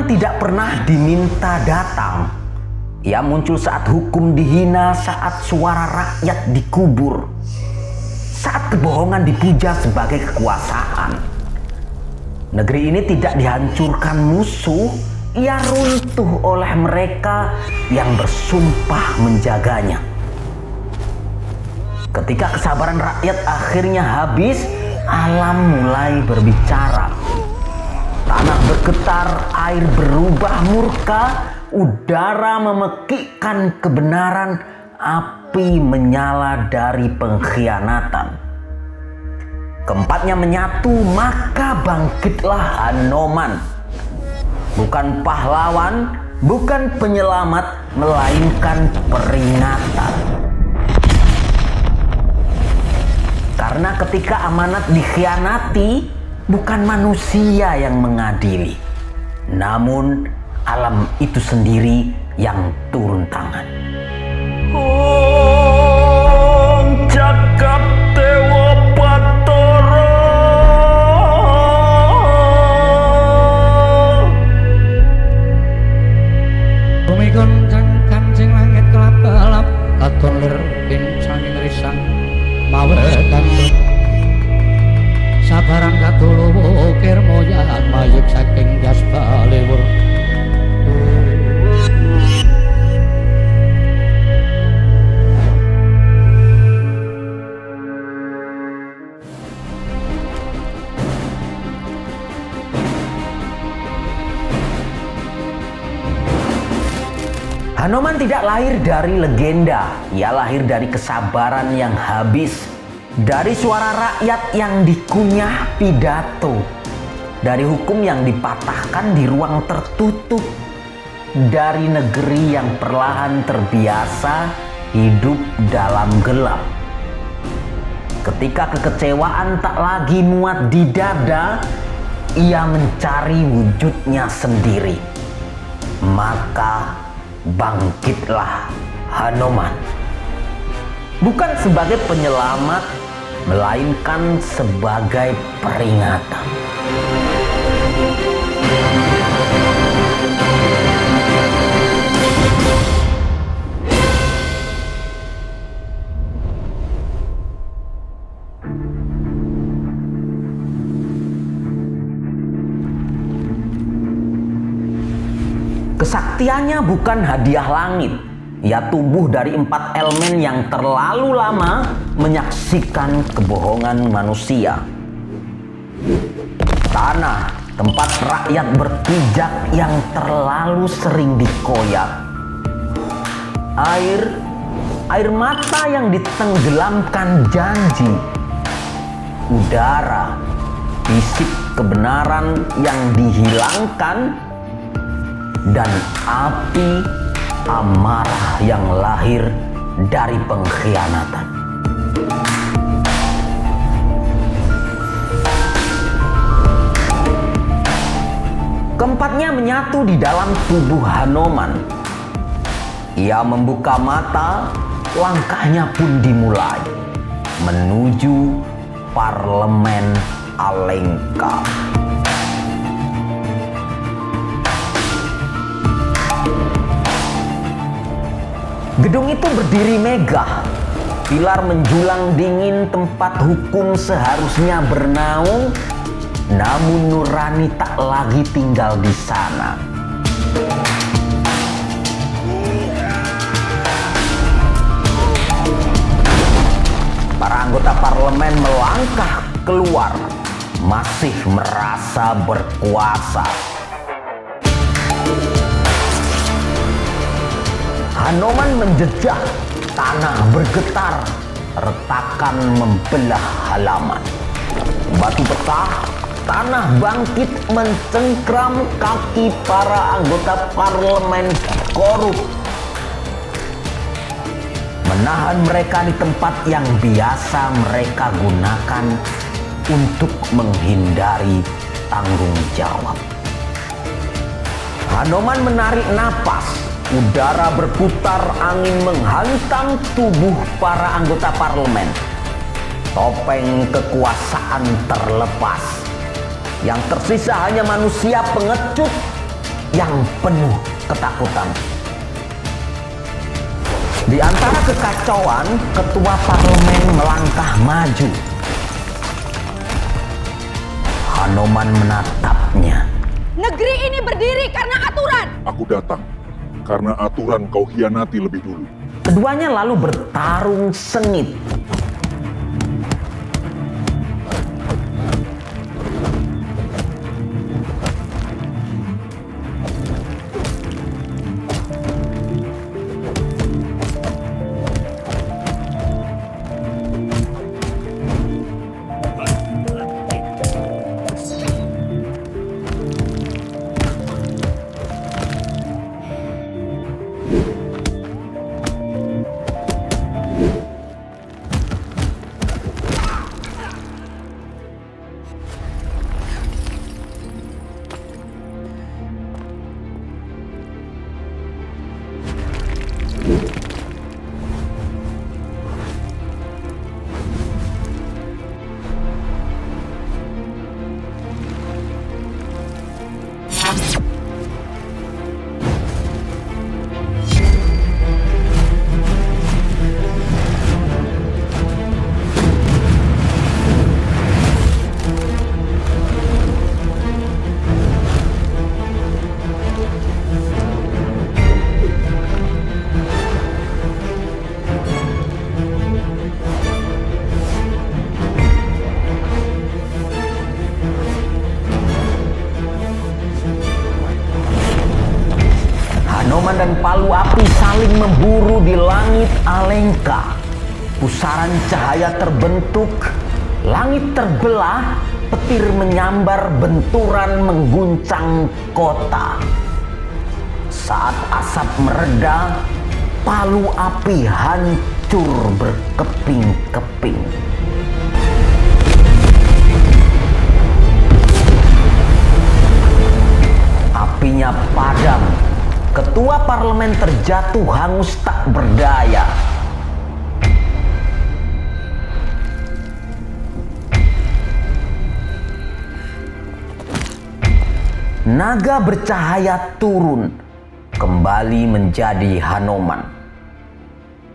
tidak pernah diminta datang. Ia muncul saat hukum dihina, saat suara rakyat dikubur, saat kebohongan dipuja sebagai kekuasaan. Negeri ini tidak dihancurkan musuh, ia runtuh oleh mereka yang bersumpah menjaganya. Ketika kesabaran rakyat akhirnya habis, alam mulai berbicara. Tanah bergetar, air berubah murka, udara memekikkan kebenaran, api menyala dari pengkhianatan. Keempatnya menyatu, maka bangkitlah Hanoman. Bukan pahlawan, bukan penyelamat, melainkan peringatan. Karena ketika amanat dikhianati, bukan manusia yang mengadili, namun alam itu sendiri yang turun tangan. Om Jagat Dewa Batara, bumi goncang kancing langit kelap-kelap, katon lir pincanging risang mawetan sabarang katuluwu kirmo yat mayik saking jas balewur. Hanoman tidak lahir dari legenda, ia lahir dari kesabaran yang habis, dari suara rakyat yang dikunyah pidato, dari hukum yang dipatahkan di ruang tertutup, dari negeri yang perlahan terbiasa hidup dalam gelap. Ketika kekecewaan tak lagi muat di dada, ia mencari wujudnya sendiri. Maka bangkitlah Hanoman, bukan sebagai penyelamat, melainkan sebagai peringatan. Kesaktiannya bukan hadiah langit. Ia tumbuh dari 4 elemen yang terlalu lama menyaksikan kebohongan manusia. Tanah, tempat rakyat berpijak yang terlalu sering dikoyak. Air mata yang ditenggelamkan janji. Udara, bisik kebenaran yang dihilangkan. Dan api amarah yang lahir dari pengkhianatan. Keempatnya menyatu di dalam tubuh Hanoman. Ia membuka mata, langkahnya pun dimulai menuju parlemen Alengka. Gedung itu berdiri megah, pilar menjulang dingin, tempat hukum seharusnya bernaung, namun nurani tak lagi tinggal di sana. Para anggota parlemen melangkah keluar, masih merasa berkuasa. Hanoman menjejak, tanah bergetar, retakan membelah halaman. Batu pecah, tanah bangkit mencengkram kaki para anggota parlemen korup. Menahan mereka di tempat yang biasa mereka gunakan untuk menghindari tanggung jawab. Hanoman menarik napas. Udara berputar, angin menghantam tubuh para anggota parlemen. Topeng kekuasaan terlepas. Yang tersisa hanya manusia pengecut, yang penuh ketakutan. Di antara kekacauan, ketua parlemen melangkah maju. Hanuman menatapnya. Negeri ini berdiri karena aturan. Aku datang karena aturan kau hianati lebih dulu. Keduanya lalu bertarung sengit. Hanuman dan palu api saling memburu di langit Alengka. Pusaran cahaya terbentuk, langit terbelah, petir menyambar, benturan mengguncang kota. Saat asap mereda, palu api hancur berkeping-keping. Apinya padam. Ketua parlemen terjatuh hangus tak berdaya. Naga bercahaya turun, kembali menjadi Hanuman.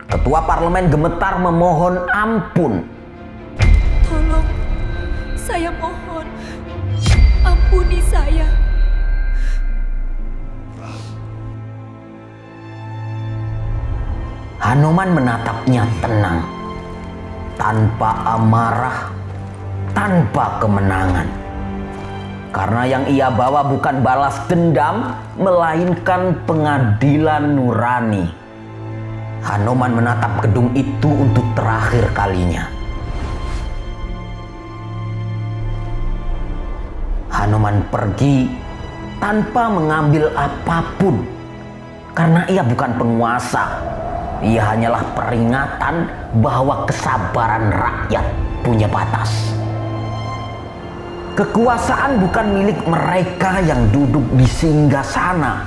Ketua parlemen gemetar memohon ampun. Tolong, saya mohon, ampuni saya. Hanuman menatapnya tenang, tanpa amarah, tanpa kemenangan. Karena yang ia bawa bukan balas dendam, melainkan pengadilan nurani. Hanuman menatap gedung itu untuk terakhir kalinya. Hanuman pergi tanpa mengambil apapun, karena ia bukan penguasa. Ia hanyalah peringatan bahwa kesabaran rakyat punya batas. Kekuasaan bukan milik mereka yang duduk di singgasana,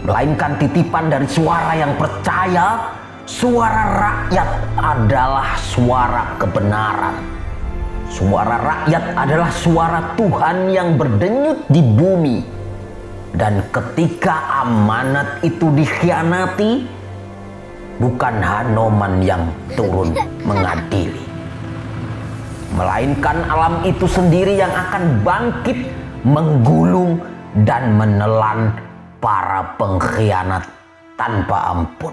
melainkan titipan dari suara yang percaya suara rakyat adalah suara kebenaran. Suara rakyat adalah suara Tuhan yang berdenyut di bumi. Dan ketika amanat itu dikhianati, bukan Hanuman yang turun mengadili, melainkan alam itu sendiri yang akan bangkit, menggulung dan menelan para pengkhianat tanpa ampun.